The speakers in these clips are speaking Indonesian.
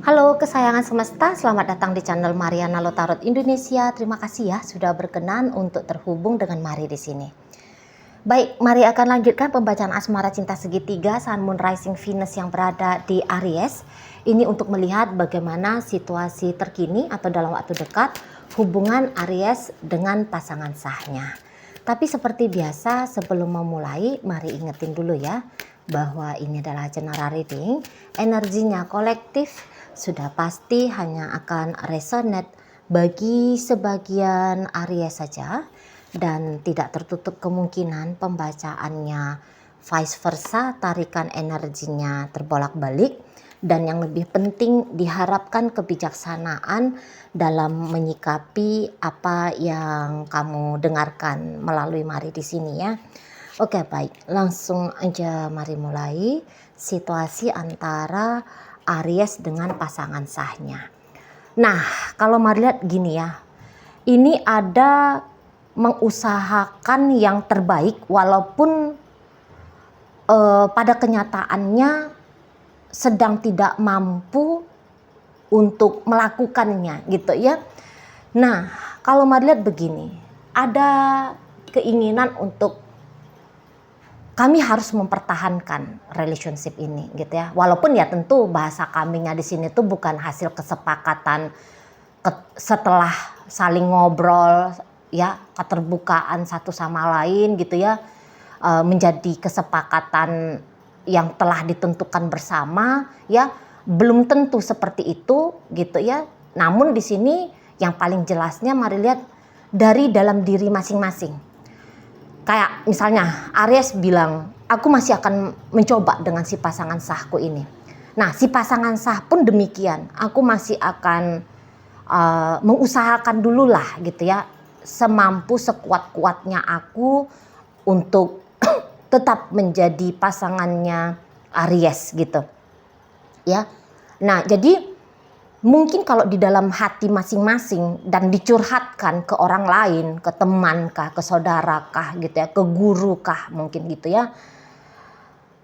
Halo kesayangan semesta, selamat datang di channel Mariana Lotarot Indonesia. Terima kasih ya sudah berkenan untuk terhubung dengan Mari di sini. Baik, mari akan lanjutkan pembacaan asmara cinta segitiga Sun Moon Rising Venus yang berada di Aries. Ini untuk melihat bagaimana situasi terkini atau dalam waktu dekat hubungan Aries dengan pasangan sahnya. Tapi seperti biasa sebelum memulai, mari ingetin dulu ya bahwa ini adalah general reading, energinya kolektif, sudah pasti hanya akan resonate bagi sebagian Aries saja dan tidak tertutup kemungkinan pembacaannya vice versa, tarikan energinya terbolak-balik, dan yang lebih penting diharapkan kebijaksanaan dalam menyikapi apa yang kamu dengarkan melalui Mari di sini ya. Oke, baik, langsung aja mari mulai situasi antara Aries dengan pasangan sahnya. Nah, kalau mari lihat gini ya, ini ada mengusahakan yang terbaik walaupun pada kenyataannya sedang tidak mampu untuk melakukannya gitu ya. Nah, kalau mari lihat begini, ada keinginan untuk kami harus mempertahankan relationship ini gitu ya. Walaupun ya tentu bahasa kaminya di sini tuh bukan hasil kesepakatan setelah saling ngobrol ya, keterbukaan satu sama lain gitu ya, menjadi kesepakatan yang telah ditentukan bersama ya, belum tentu seperti itu gitu ya. Namun di sini yang paling jelasnya mari lihat dari dalam diri masing-masing. Kayak misalnya Aries bilang, aku masih akan mencoba dengan si pasangan sahku ini. Nah, si pasangan sah pun demikian. Aku masih akan mengusahakan dulu lah gitu ya. Semampu sekuat-kuatnya aku untuk tetap menjadi pasangannya Aries gitu. Ya. Nah, jadi mungkin kalau di dalam hati masing-masing dan dicurhatkan ke orang lain, ke teman kah, ke saudara kah gitu ya, ke guru kah mungkin gitu ya.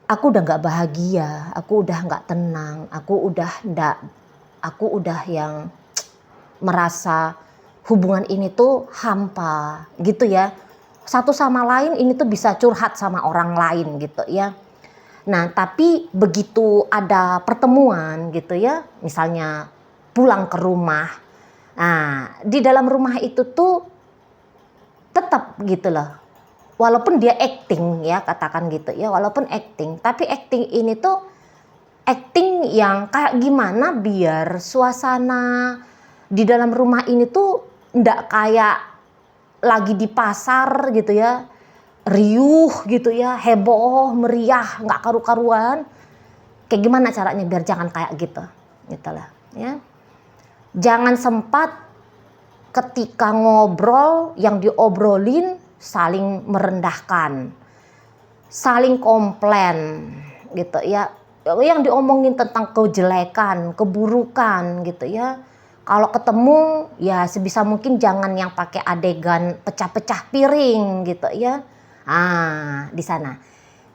Aku udah gak bahagia, aku udah gak tenang, aku udah yang merasa hubungan ini tuh hampa gitu ya. Satu sama lain ini tuh bisa curhat sama orang lain gitu ya. Nah, tapi begitu ada pertemuan gitu ya, misalnya pulang ke rumah. Nah, di dalam rumah itu tuh tetap gitu loh. Walaupun dia acting ya, katakan gitu ya, walaupun acting, tapi acting ini tuh acting yang kayak gimana biar suasana di dalam rumah ini tuh ndak kayak lagi di pasar gitu ya, riuh gitu ya, heboh, meriah, nggak karu-karuan. Kayak gimana caranya biar jangan kayak gitu lah ya. Jangan sempat ketika ngobrol yang diobrolin saling merendahkan, saling komplain gitu ya. Yang diomongin tentang kejelekan, keburukan gitu ya. Kalau ketemu ya sebisa mungkin jangan yang pakai adegan pecah-pecah piring gitu ya. Di sana.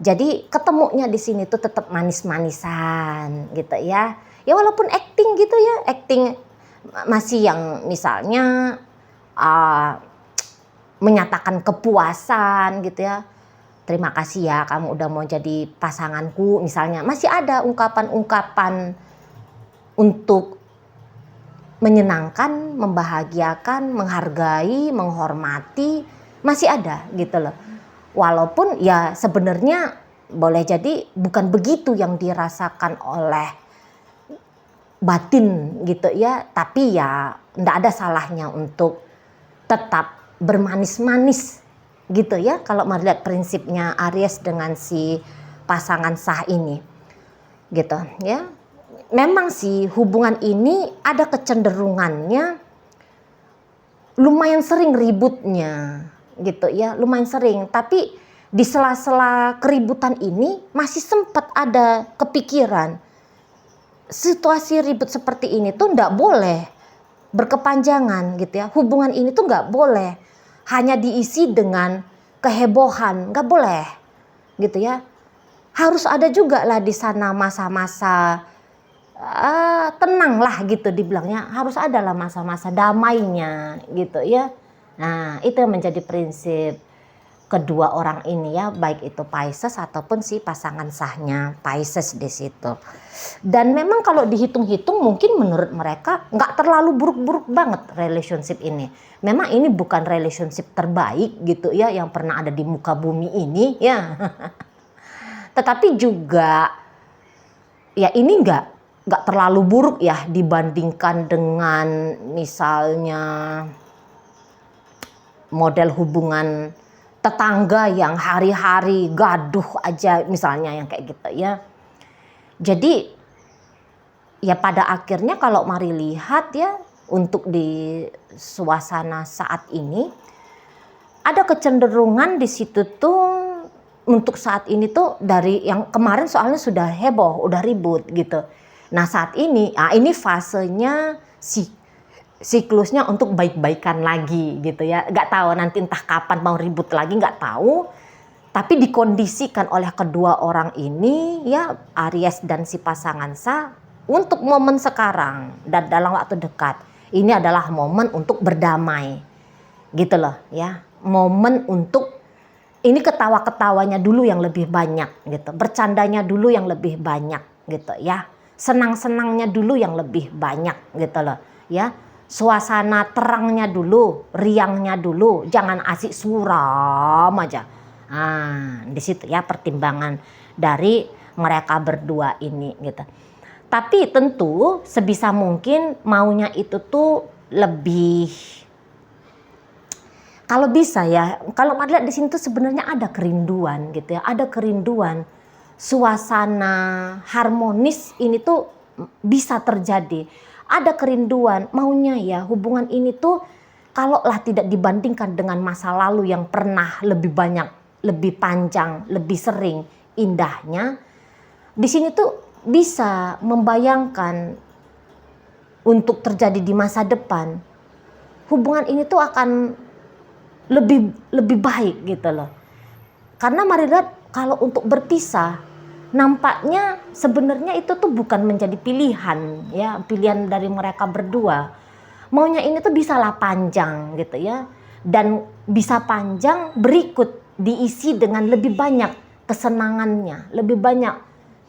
Jadi ketemunya di sini tuh tetap manis-manisan gitu ya. Ya walaupun acting gitu ya, acting masih yang misalnya menyatakan kepuasan gitu ya. Terima kasih ya kamu udah mau jadi pasanganku misalnya. Masih ada ungkapan-ungkapan untuk menyenangkan, membahagiakan, menghargai, menghormati. Masih ada gitu loh. Walaupun ya sebenarnya boleh jadi bukan begitu yang dirasakan oleh batin gitu ya, tapi ya ndak ada salahnya untuk tetap bermanis-manis gitu ya kalau melihat prinsipnya Aries dengan si pasangan sah ini gitu ya. Memang sih hubungan ini ada kecenderungannya lumayan sering ributnya gitu ya, lumayan sering, tapi di sela-sela keributan ini masih sempat ada kepikiran situasi ribut seperti ini tuh nggak boleh berkepanjangan gitu ya. Hubungan ini tuh nggak boleh hanya diisi dengan kehebohan, nggak boleh gitu ya. Harus ada juga lah di sana masa-masa tenang lah gitu dibilangnya, harus adalah masa-masa damainya gitu ya. Nah itu yang menjadi prinsip kedua orang ini ya, baik itu Pisces ataupun si pasangan sahnya Pisces di situ. Dan memang kalau dihitung-hitung mungkin menurut mereka nggak terlalu buruk-buruk banget relationship ini. Memang ini bukan relationship terbaik gitu ya yang pernah ada di muka bumi ini ya. Tetapi juga ya ini nggak terlalu buruk ya dibandingkan dengan misalnya model hubungan tetangga yang hari-hari gaduh aja misalnya yang kayak gitu ya. Jadi ya pada akhirnya kalau mari lihat ya untuk di suasana saat ini ada kecenderungan di situ tuh untuk saat ini tuh dari yang kemarin soalnya sudah heboh, udah ribut gitu. Nah saat ini, ini fasenya siklusnya untuk baik-baikan lagi gitu ya. Nggak tahu nanti entah kapan mau ribut lagi, nggak tahu. Tapi dikondisikan oleh kedua orang ini ya, Aries dan si pasangan sah, untuk momen sekarang dan dalam waktu dekat. Ini adalah momen untuk berdamai gitu loh ya. Momen untuk ini ketawa-ketawanya dulu yang lebih banyak gitu. Bercandanya dulu yang lebih banyak gitu ya. Senang-senangnya dulu yang lebih banyak gitu loh ya. Suasana terangnya dulu, riangnya dulu, jangan asik suram aja. Di situ ya pertimbangan dari mereka berdua ini gitu. Tapi tentu sebisa mungkin maunya itu tuh lebih, kalau bisa ya, kalau lihat di sini tuh sebenarnya ada kerinduan gitu ya, ada kerinduan, suasana harmonis ini tuh bisa terjadi. Ada kerinduan, maunya ya hubungan ini tuh kalaulah tidak dibandingkan dengan masa lalu yang pernah lebih banyak, lebih panjang, lebih sering indahnya. Di sini tuh bisa membayangkan untuk terjadi di masa depan. Hubungan ini tuh akan lebih baik gitu loh. Karena mari lihat kalau untuk berpisah, nampaknya sebenarnya itu tuh bukan menjadi pilihan ya, pilihan dari mereka berdua. Maunya ini tuh bisalah panjang gitu ya, dan bisa panjang berikut diisi dengan lebih banyak kesenangannya, lebih banyak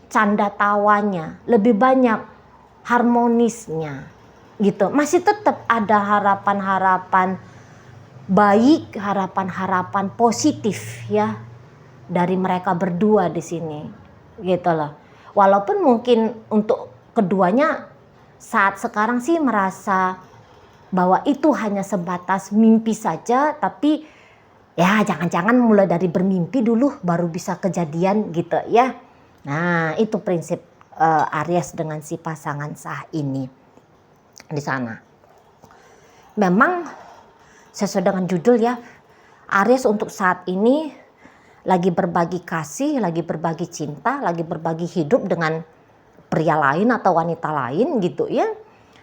canda tawanya, lebih banyak harmonisnya gitu. Masih tetap ada harapan-harapan baik, harapan-harapan positif ya dari mereka berdua di sini gitu loh. Walaupun mungkin untuk keduanya saat sekarang sih merasa bahwa itu hanya sebatas mimpi saja, tapi ya jangan-jangan mulai dari bermimpi dulu baru bisa kejadian gitu ya. Nah itu prinsip Aries dengan si pasangan sah ini di sana. Memang sesuai dengan judul ya, Aries untuk saat ini lagi berbagi kasih, lagi berbagi cinta, lagi berbagi hidup dengan pria lain atau wanita lain gitu ya.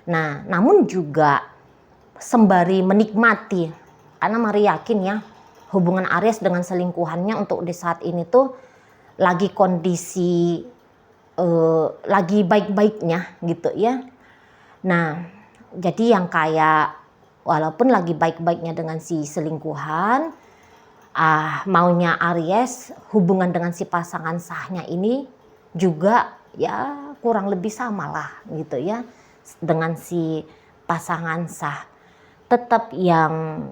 Nah, namun juga sembari menikmati, karena Mari yakin ya, hubungan Aries dengan selingkuhannya untuk di saat ini tuh lagi kondisi lagi baik-baiknya gitu ya. Nah, jadi yang kayak walaupun lagi baik-baiknya dengan si selingkuhan, maunya Aries hubungan dengan si pasangan sahnya ini juga ya kurang lebih sama lah gitu ya dengan si pasangan sah. Tetap yang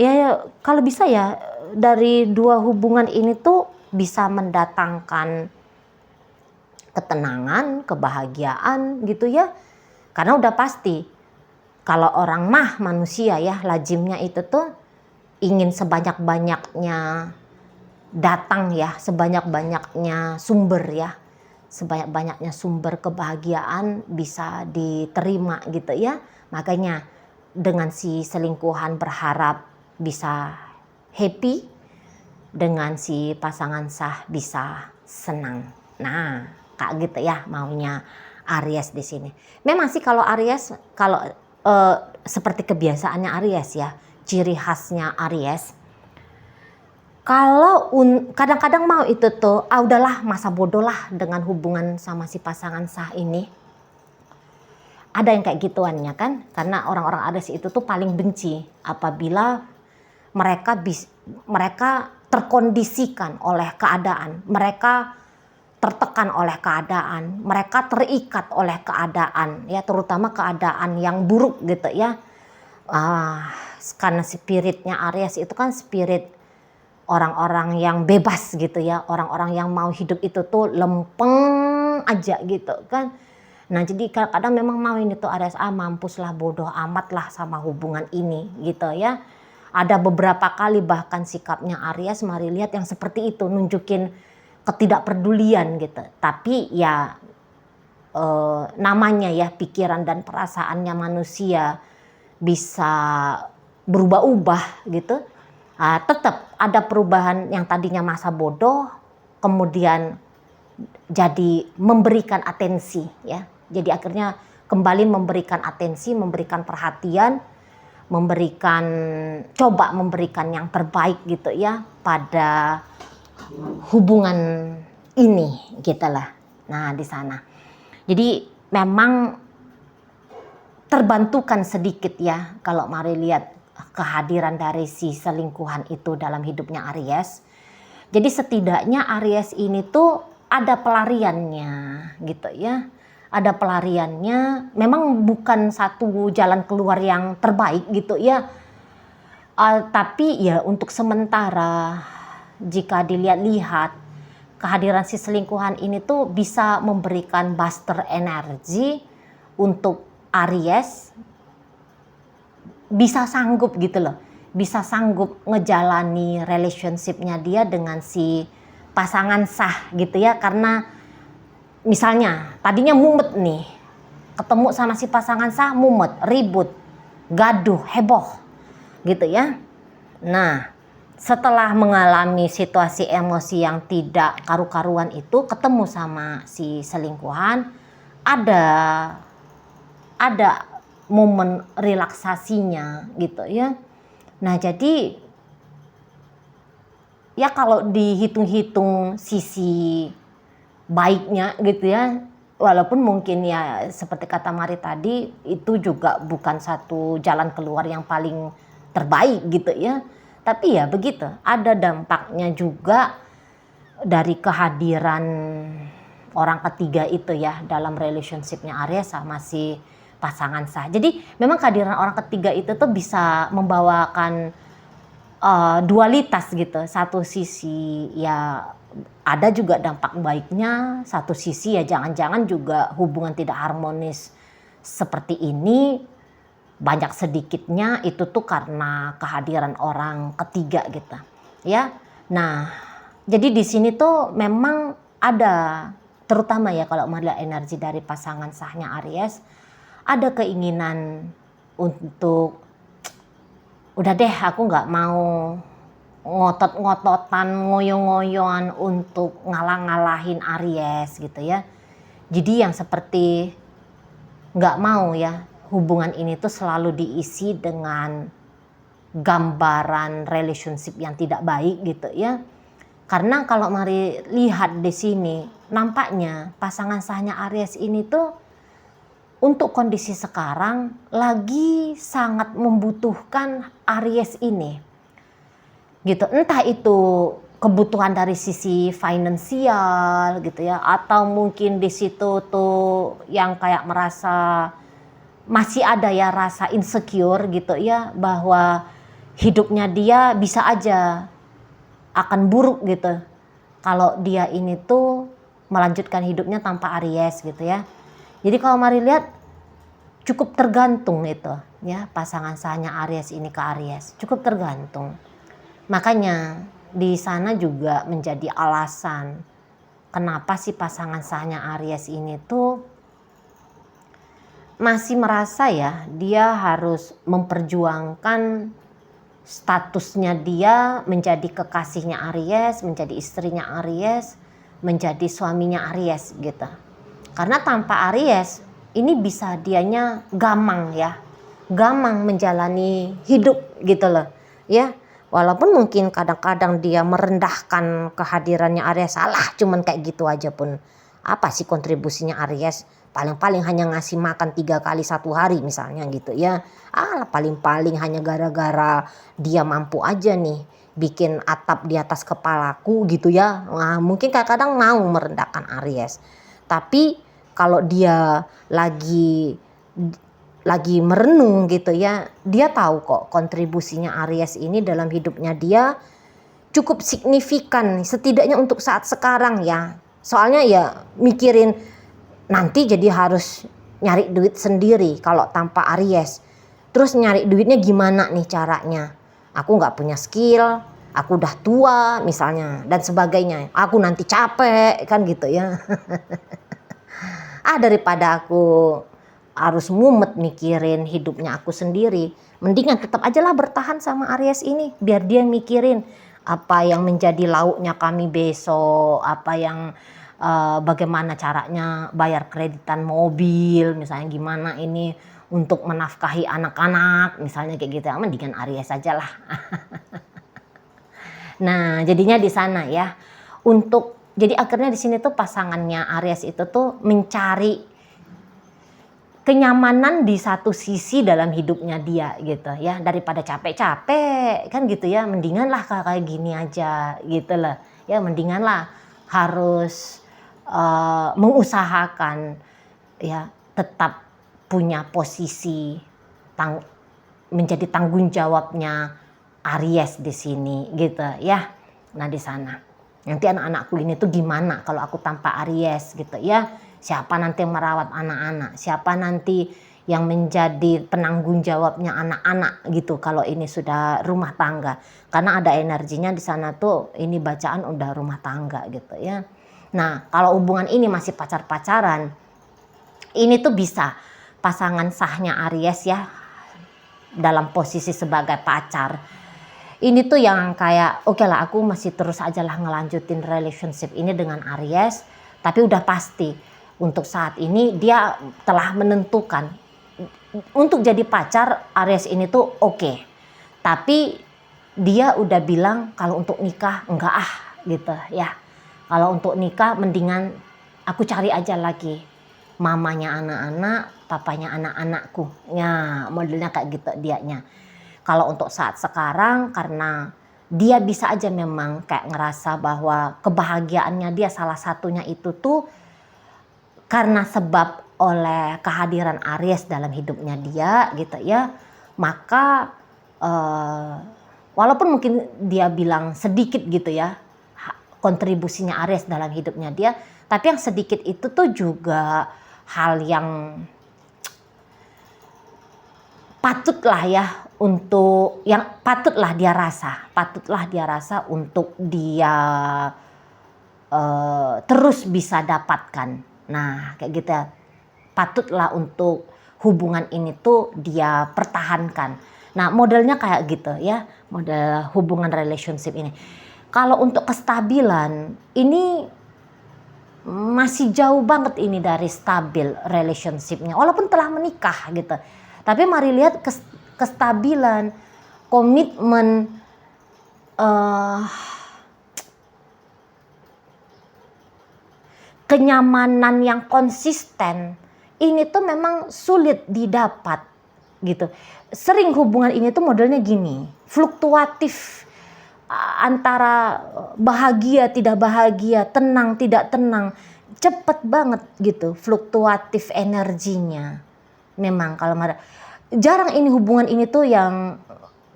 ya kalau bisa ya dari dua hubungan ini tuh bisa mendatangkan ketenangan, kebahagiaan gitu ya. Karena udah pasti kalau orang mah manusia ya lazimnya itu tuh ingin sebanyak-banyaknya datang ya, sebanyak-banyaknya sumber ya, sebanyak-banyaknya sumber kebahagiaan bisa diterima gitu ya. Makanya dengan si selingkuhan berharap bisa happy, dengan si pasangan sah bisa senang. Nah, kayak gitu ya maunya Aries di sini. Memang sih kalau Aries, kalau seperti kebiasaannya Aries ya, ciri khasnya Aries, Kalau kadang-kadang mau itu tuh, udahlah masa bodoh lah dengan hubungan sama si pasangan sah ini. Ada yang kayak gituannya kan, karena orang-orang Aries itu tuh paling benci apabila mereka terkondisikan oleh keadaan, mereka tertekan oleh keadaan, mereka terikat oleh keadaan, ya terutama keadaan yang buruk gitu ya. Karena spiritnya Aries itu kan spirit orang-orang yang bebas gitu ya, orang-orang yang mau hidup itu tuh lempeng aja gitu kan. Nah jadi kadang-kadang memang mau ini tuh Aries, mampuslah bodoh amat lah sama hubungan ini gitu ya. Ada beberapa kali bahkan sikapnya Aries, mari lihat, yang seperti itu, nunjukin ketidakpedulian gitu. Tapi ya namanya ya pikiran dan perasaannya manusia bisa berubah-ubah gitu. Tetap ada perubahan yang tadinya masa bodoh kemudian jadi memberikan atensi ya. Jadi akhirnya kembali memberikan atensi, memberikan perhatian, coba memberikan yang terbaik gitu ya pada hubungan ini gitu lah. Nah di sana. Jadi memang terbantukan sedikit ya kalau mari lihat kehadiran dari si selingkuhan itu dalam hidupnya Aries. Jadi setidaknya Aries ini tuh ada pelariannya gitu ya. Ada pelariannya, memang bukan satu jalan keluar yang terbaik gitu ya. Tapi ya untuk sementara jika dilihat-lihat kehadiran si selingkuhan ini tuh bisa memberikan booster energi untuk Aries, bisa sanggup gitu loh, bisa sanggup ngejalani relationship-nya dia dengan si pasangan sah gitu ya. Karena misalnya tadinya mumet nih, ketemu sama si pasangan sah mumet, ribut, gaduh, heboh gitu ya. Nah setelah mengalami situasi emosi yang tidak karu-karuan itu, ketemu sama si selingkuhan, ada momen relaksasinya gitu ya. Nah jadi ya kalau dihitung-hitung sisi baiknya gitu ya, walaupun mungkin ya seperti kata Mari tadi itu juga bukan satu jalan keluar yang paling terbaik gitu ya, tapi ya begitu, ada dampaknya juga dari kehadiran orang ketiga itu ya dalam relationshipnya Aries sama si pasangan sah. Jadi memang kehadiran orang ketiga itu tuh bisa membawakan dualitas gitu. Satu sisi ya ada juga dampak baiknya, satu sisi ya jangan-jangan juga hubungan tidak harmonis seperti ini banyak sedikitnya itu tuh karena kehadiran orang ketiga gitu ya. Nah jadi di sini tuh memang ada, terutama ya kalau melihat energi dari pasangan sahnya Aries, ada keinginan untuk udah deh aku nggak mau ngotot-ngototan, ngoyo-ngoyoan untuk ngalah-ngalahin Aries gitu ya. Jadi yang seperti nggak mau ya hubungan ini tuh selalu diisi dengan gambaran relationship yang tidak baik gitu ya. Karena kalau mari lihat di sini, nampaknya pasangan sahnya Aries ini tuh untuk kondisi sekarang lagi sangat membutuhkan Aries ini gitu. Entah itu kebutuhan dari sisi finansial gitu ya, atau mungkin di situ tuh yang kayak merasa masih ada ya rasa insecure gitu ya, bahwa hidupnya dia bisa aja akan buruk gitu kalau dia ini tuh melanjutkan hidupnya tanpa Aries gitu ya. Jadi kalau mari lihat cukup tergantung itu ya pasangan sahnya Aries ini ke Aries, cukup tergantung. Makanya di sana juga menjadi alasan kenapa si pasangan sahnya Aries ini tuh masih merasa ya dia harus memperjuangkan statusnya dia menjadi kekasihnya Aries, menjadi istrinya Aries, menjadi suaminya Aries gitu. Karena tanpa Aries ini bisa dianya gamang ya, gamang menjalani hidup gitu loh ya. Walaupun mungkin kadang-kadang dia merendahkan kehadirannya Aries, salah cuman kayak gitu aja pun. Apa sih kontribusinya Aries? Paling-paling hanya ngasih makan 3 kali 1 hari misalnya gitu ya. Paling-paling hanya gara-gara dia mampu aja nih bikin atap di atas kepalaku gitu ya. Nah, mungkin kadang-kadang mau merendahkan Aries. Tapi kalau dia lagi merenung gitu ya, dia tahu kok kontribusinya Aries ini dalam hidupnya dia cukup signifikan, setidaknya untuk saat sekarang ya. Soalnya ya mikirin nanti jadi harus nyari duit sendiri kalau tanpa Aries. Terus nyari duitnya gimana nih caranya? Aku nggak punya skill, aku udah tua misalnya dan sebagainya. Aku nanti capek kan gitu ya. Daripada aku harus mumet mikirin hidupnya aku sendiri, mendingan tetap aja lah bertahan sama Aries ini, biar dia mikirin apa yang menjadi lauknya kami besok, apa yang bagaimana caranya bayar kreditan mobil, misalnya gimana ini untuk menafkahi anak-anak, misalnya kayak gitu. Mendingan Aries aja lah. Nah, jadinya di sana ya. Jadi akhirnya di sini tuh pasangannya Aries itu tuh mencari kenyamanan di satu sisi dalam hidupnya dia gitu ya, daripada capek-capek kan gitu ya, mendingan lah kayak gini aja gitu lah ya, mendingan lah harus mengusahakan ya tetap punya posisi menjadi tanggung jawabnya Aries di sini gitu ya. Nah di sana nanti anak-anakku ini tuh gimana kalau aku tanpa Aries gitu ya. Siapa nanti yang merawat anak-anak, siapa nanti yang menjadi penanggung jawabnya anak-anak gitu kalau ini sudah rumah tangga. Karena ada energinya di sana tuh, ini bacaan udah rumah tangga gitu ya. Nah kalau hubungan ini masih pacar-pacaran, ini tuh bisa pasangan sahnya Aries ya dalam posisi sebagai pacar. Ini tuh yang kayak oke lah, aku masih terus aja lah ngelanjutin relationship ini dengan Aries, tapi udah pasti untuk saat ini dia telah menentukan untuk jadi pacar Aries ini tuh oke. Tapi dia udah bilang kalau untuk nikah enggak gitu ya. Kalau untuk nikah mendingan aku cari aja lagi mamanya anak-anak, papanya anak-anakku. Ya, modelnya kayak gitu dianya. Kalau untuk saat sekarang karena dia bisa aja memang kayak ngerasa bahwa kebahagiaannya dia salah satunya itu tuh karena sebab oleh kehadiran Aries dalam hidupnya dia gitu ya, maka walaupun mungkin dia bilang sedikit gitu ya kontribusinya Aries dalam hidupnya dia, tapi yang sedikit itu tuh juga hal yang patutlah dia rasa untuk dia terus bisa dapatkan. Nah kayak gitu ya, patutlah untuk hubungan ini tuh dia pertahankan. Nah modelnya kayak gitu ya, model hubungan relationship ini. Kalau untuk kestabilan ini masih jauh banget ini dari stabil relationshipnya, walaupun telah menikah gitu. Tapi mari lihat kestabilan, komitmen, kenyamanan yang konsisten ini tuh memang sulit didapat gitu. Sering hubungan ini tuh modelnya gini, fluktuatif antara bahagia tidak bahagia, tenang tidak tenang, cepet banget gitu fluktuatif energinya. Memang kalau jarang ini hubungan ini tuh yang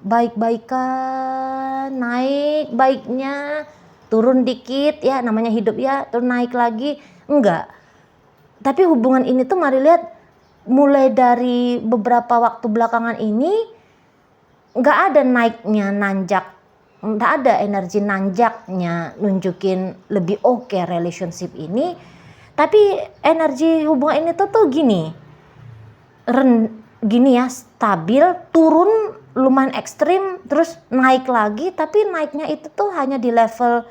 baik-baikan, naik baiknya, turun dikit ya, namanya hidup ya, turun naik lagi, enggak. Tapi hubungan ini tuh mari lihat mulai dari beberapa waktu belakangan ini enggak ada naiknya nanjak, enggak ada energi nanjaknya nunjukin lebih oke relationship ini. Tapi energi hubungan ini tuh gini, gini ya, stabil, turun lumayan ekstrim, terus naik lagi, tapi naiknya itu tuh hanya di level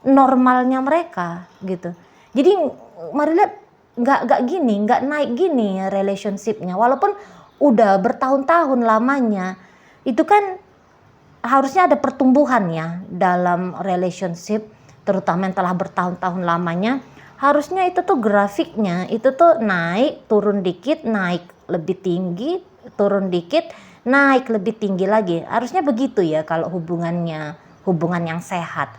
normalnya mereka gitu. Jadi mari lihat nggak naik gini relationshipnya, walaupun udah bertahun-tahun lamanya. Itu kan harusnya ada pertumbuhan ya dalam relationship, terutama yang telah bertahun-tahun lamanya. Harusnya itu tuh grafiknya itu tuh naik, turun dikit, naik lebih tinggi, turun dikit, naik lebih tinggi lagi. Harusnya begitu ya kalau hubungan yang sehat.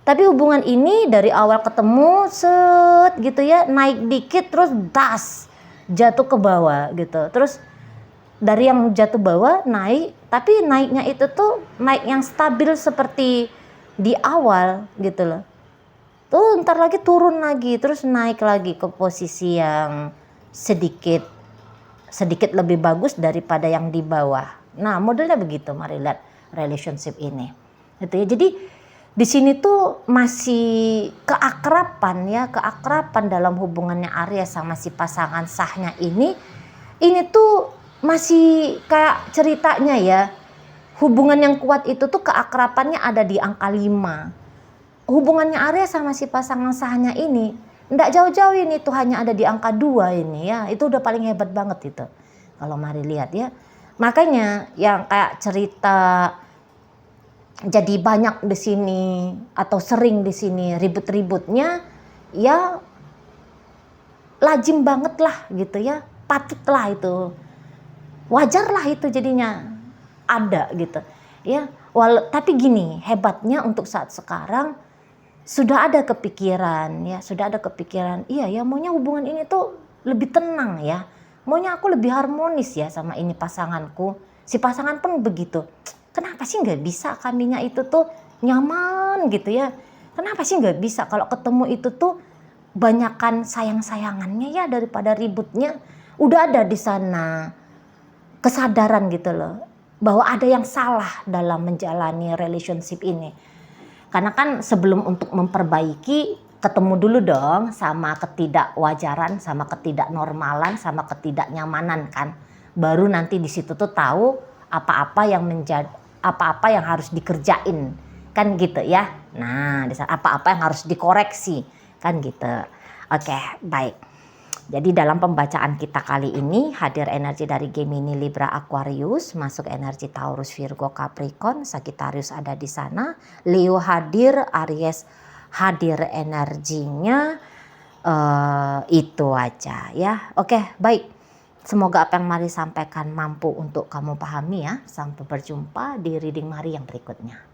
Tapi hubungan ini dari awal ketemu set gitu ya, naik dikit terus das jatuh ke bawah gitu. Terus dari yang jatuh bawah naik, tapi naiknya itu tuh naik yang stabil seperti di awal gitu loh. Tuh ntar lagi turun lagi, terus naik lagi ke posisi yang sedikit lebih bagus daripada yang di bawah. Nah modelnya begitu, mari lihat relationship ini. Gitu ya. Jadi di sini tuh masih keakraban dalam hubungannya Arya sama si pasangan sahnya ini tuh masih kayak ceritanya ya, hubungan yang kuat itu tuh keakrabannya ada di angka 5. Hubungannya Arya sama si pasangan sahnya ini ndak jauh-jauh ini tuh hanya ada di angka 2 ini ya. Itu udah paling hebat banget itu. Kalau mari lihat ya. Makanya yang kayak cerita jadi banyak di sini atau sering di sini ribut-ributnya ya lazim banget lah gitu ya. Patutlah itu. Wajar lah itu jadinya ada gitu ya. Tapi gini, hebatnya untuk saat sekarang sudah ada kepikiran ya, iya ya maunya hubungan ini tuh lebih tenang ya, maunya aku lebih harmonis ya sama ini pasanganku. Si pasangan pun begitu, kenapa sih nggak bisa kaminya itu tuh nyaman gitu ya, kenapa sih nggak bisa kalau ketemu itu tuh banyakan sayang-sayangannya ya daripada ributnya. Udah ada di sana kesadaran gitu loh, bahwa ada yang salah dalam menjalani relationship ini. Karena kan sebelum untuk memperbaiki, ketemu dulu dong sama ketidakwajaran, sama ketidaknormalan, sama ketidaknyamanan kan. Baru nanti di situ tuh tahu apa-apa yang harus dikerjain kan gitu ya. Nah, apa-apa yang harus dikoreksi kan gitu. Oke, baik. Jadi dalam pembacaan kita kali ini hadir energi dari Gemini, Libra, Aquarius, masuk energi Taurus, Virgo, Capricorn, Sagittarius ada di sana, Leo hadir, Aries hadir energinya, itu aja ya. Oke, baik. Semoga apa yang Mari sampaikan mampu untuk kamu pahami ya. Sampai berjumpa di reading Mari yang berikutnya.